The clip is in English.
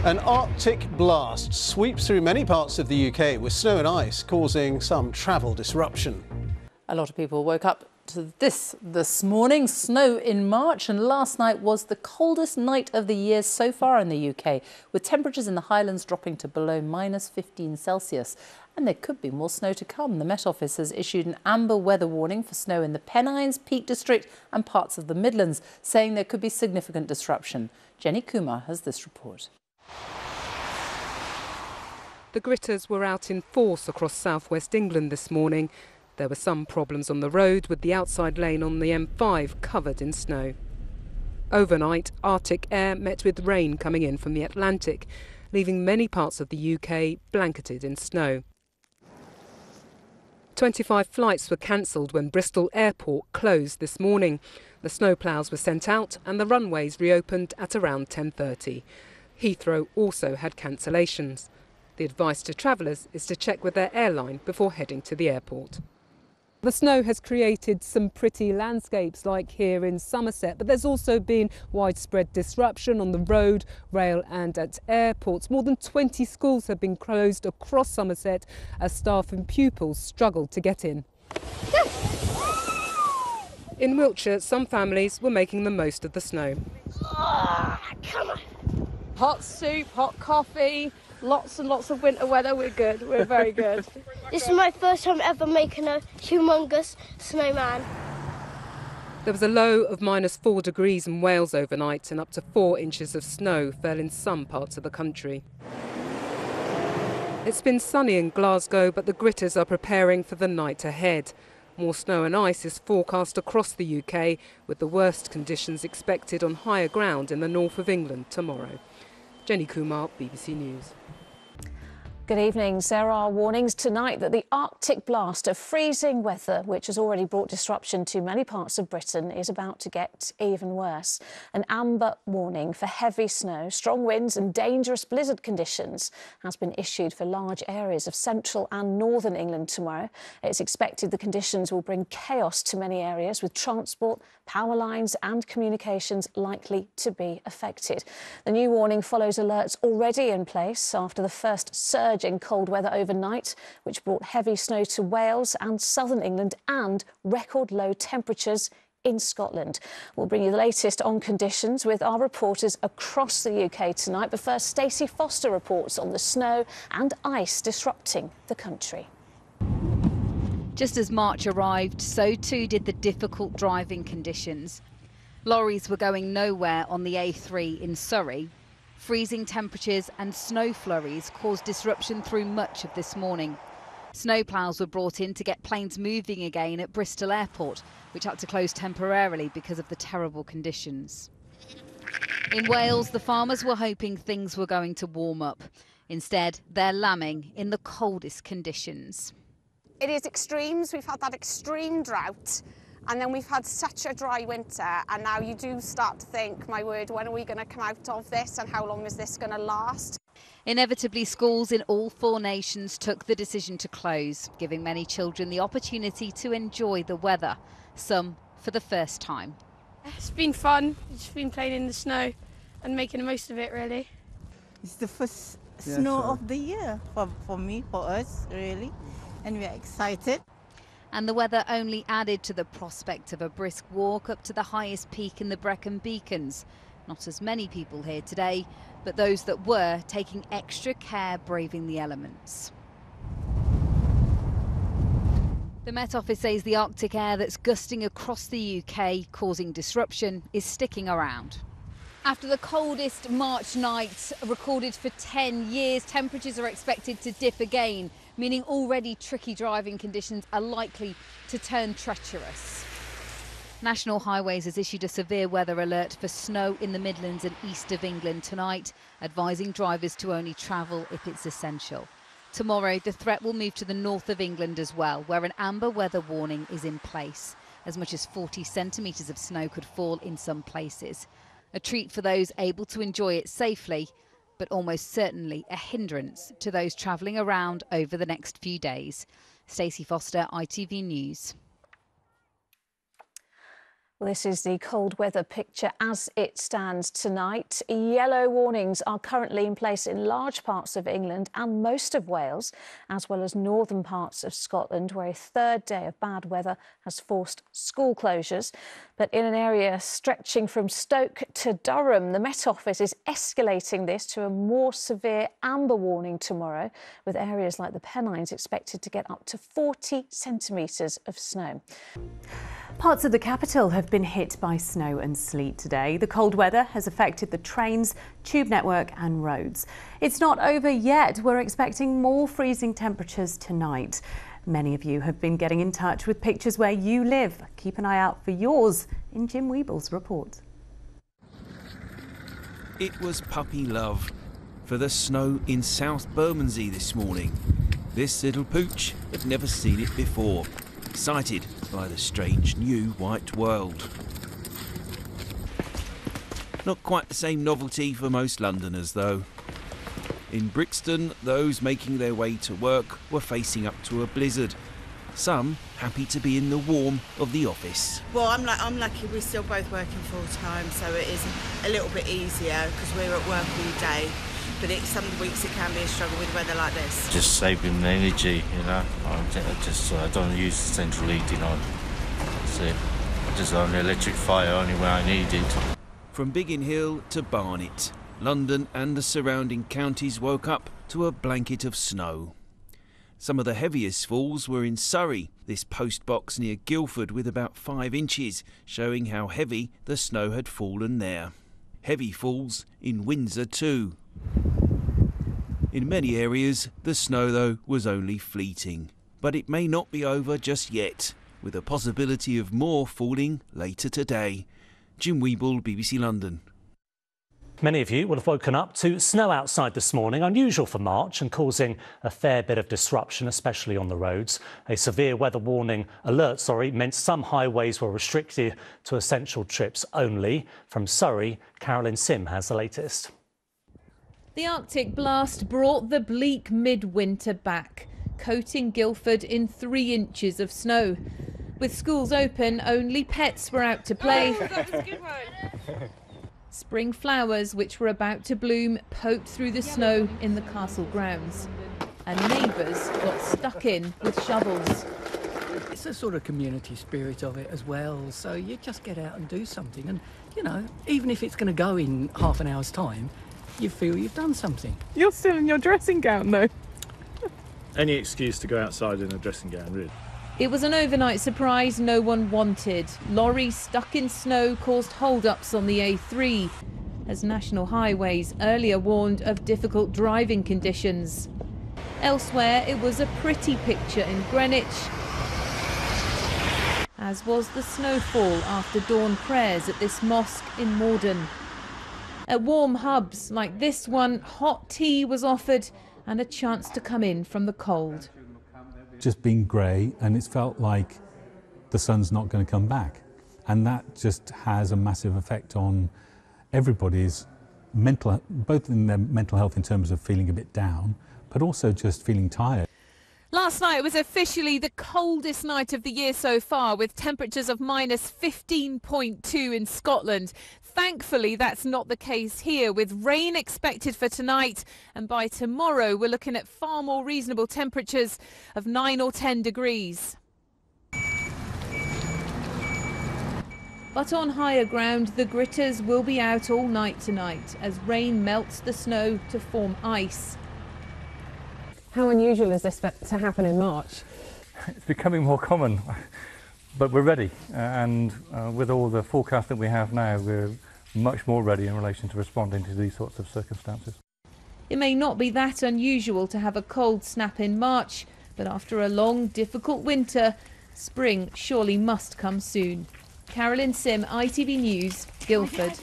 An Arctic blast sweeps through many parts of the UK with snow and ice causing some travel disruption. A lot of people woke up to this morning, snow in March, and last night was the coldest night of the year so far in the UK, with temperatures in the Highlands dropping to below -15°C. And there could be more snow to come. The Met Office has issued an amber weather warning for snow in the Pennines, Peak District and parts of the Midlands, saying there could be significant disruption. Jenny Kumar has this report. The gritters were out in force across southwest England this morning. There were some problems on the road, with the outside lane on the M5 covered in snow. Overnight, Arctic air met with rain coming in from the Atlantic, leaving many parts of the UK blanketed in snow. 25 flights were cancelled when Bristol Airport closed this morning. The snowplows were sent out and the runways reopened at around 10:30. Heathrow also had cancellations. The advice to travellers is to check with their airline before heading to the airport. The snow has created some pretty landscapes like here in Somerset, but there's also been widespread disruption on the road, rail and at airports. More than 20 schools have been closed across Somerset as staff and pupils struggled to get in. In Wiltshire, some families were making the most of the snow. Come on. Hot soup, hot coffee, lots and lots of winter weather. We're good, we're very good. This is my first time ever making a humongous snowman. There was a low of -4 degrees in Wales overnight and up to 4 inches of snow fell in some parts of the country. It's been sunny in Glasgow, but the gritters are preparing for the night ahead. More snow and ice is forecast across the UK, with the worst conditions expected on higher ground in the north of England tomorrow. Jenny Kumar, BBC News. Good evening. There are warnings tonight that the Arctic blast of freezing weather, which has already brought disruption to many parts of Britain, is about to get even worse. An amber warning for heavy snow, strong winds and dangerous blizzard conditions has been issued for large areas of central and northern England tomorrow. It's expected the conditions will bring chaos to many areas, with transport, power lines and communications likely to be affected. The new warning follows alerts already in place after the first surge in cold weather overnight, which brought heavy snow to Wales and southern England and record low temperatures in Scotland. We'll bring you the latest on conditions with our reporters across the UK tonight. But first, Stacey Foster reports on the snow and ice disrupting the country. Just as March arrived, so too did the difficult driving conditions. Lorries were going nowhere on the A3 in Surrey. Freezing temperatures and snow flurries caused disruption through much of this morning. Snowplows were brought in to get planes moving again at Bristol Airport, which had to close temporarily because of the terrible conditions. In Wales, the farmers were hoping things were going to warm up. Instead, they're lambing in the coldest conditions. It is extremes. We've had that extreme drought, and then we've had such a dry winter, and now you do start to think, my word, when are we going to come out of this and how long is this going to last? Inevitably, schools in all 4 nations took the decision to close, giving many children the opportunity to enjoy the weather, some for the first time. It's been fun, just been playing in the snow and making the most of it, really. It's the first snow of the year for me, for us, really, and we're excited. And the weather only added to the prospect of a brisk walk up to the highest peak in the Brecon Beacons. Not as many people here today, but those that were taking extra care braving the elements. The Met Office says the Arctic air that's gusting across the UK, causing disruption, is sticking around. After the coldest March night recorded for 10 years, temperatures are expected to dip again, meaning already tricky driving conditions are likely to turn treacherous. National Highways has issued a severe weather alert for snow in the Midlands and east of England tonight, advising drivers to only travel if it's essential. Tomorrow, the threat will move to the north of England as well, where an amber weather warning is in place. As much as 40 centimetres of snow could fall in some places. A treat for those able to enjoy it safely, but almost certainly a hindrance to those travelling around over the next few days. Stacey Foster, ITV News. Well, this is the cold weather picture as it stands tonight. Yellow warnings are currently in place in large parts of England and most of Wales, as well as northern parts of Scotland, where a third day of bad weather has forced school closures. But in an area stretching from Stoke to Durham, the Met Office is escalating this to a more severe amber warning tomorrow, with areas like the Pennines expected to get up to 40 centimetres of snow. Parts of the capital have been hit by snow and sleet today. The cold weather has affected the trains, tube network and roads. It's not over yet. We're expecting more freezing temperatures tonight. Many of you have been getting in touch with pictures where you live. Keep an eye out for yours in Jim Weeble's report. It was puppy love for the snow in South Bermondsey this morning. This little pooch had never seen it before. Excited by the strange new white world. Not quite the same novelty for most Londoners though. In Brixton, those making their way to work were facing up to a blizzard. Some happy to be in the warm of the office. Well, I'm lucky we're still both working full time, so it is a little bit easier because we're at work all day. But some weeks it can be a struggle with weather like this. Just saving energy, you know. I don't use central heating on. That's it. Just on the electric fire only when I need it. From Biggin Hill to Barnet, London and the surrounding counties woke up to a blanket of snow. Some of the heaviest falls were in Surrey, this post box near Guildford with about 5 inches, showing how heavy the snow had fallen there. Heavy falls in Windsor too. In many areas, the snow, though, was only fleeting. But it may not be over just yet, with a possibility of more falling later today. Jim Weeble, BBC London. Many of you will have woken up to snow outside this morning, unusual for March and causing a fair bit of disruption, especially on the roads. A severe weather warning alert, meant some highways were restricted to essential trips only. From Surrey, Carolyn Sim has the latest. The Arctic blast brought the bleak midwinter back, coating Guildford in 3 inches of snow. With schools open, only pets were out to play. Oh, that was a good one. Spring flowers, which were about to bloom, poked through the snow in the castle grounds. And neighbours got stuck in with shovels. It's a sort of community spirit of it as well, so you just get out and do something. And, you know, even if it's going to go in half an hour's time, you feel you've done something. You're still in your dressing gown, though. Any excuse to go outside in a dressing gown, really. It was an overnight surprise no one wanted. Lorries stuck in snow caused hold-ups on the A3, as National Highways earlier warned of difficult driving conditions. Elsewhere, it was a pretty picture in Greenwich, as was the snowfall after dawn prayers at this mosque in Morden. At warm hubs like this one, hot tea was offered and a chance to come in from the cold. Just been grey, and it's felt like the sun's not going to come back, and that just has a massive effect on everybody's both in their mental health in terms of feeling a bit down, but also just feeling tired. Last night was officially the coldest night of the year so far, with temperatures of minus 15.2 in Scotland. Thankfully, that's not the case here, with rain expected for tonight, and by tomorrow we're looking at far more reasonable temperatures of 9 or 10 degrees. But on higher ground, the gritters will be out all night tonight as rain melts the snow to form ice. How unusual is this to happen in March? It's becoming more common, but we're ready, and with all the forecast that we have now, we're much more ready in relation to responding to these sorts of circumstances. It may not be that unusual to have a cold snap in March, but after a long, difficult winter, spring surely must come soon. Carolyn Sim, ITV News, Guildford.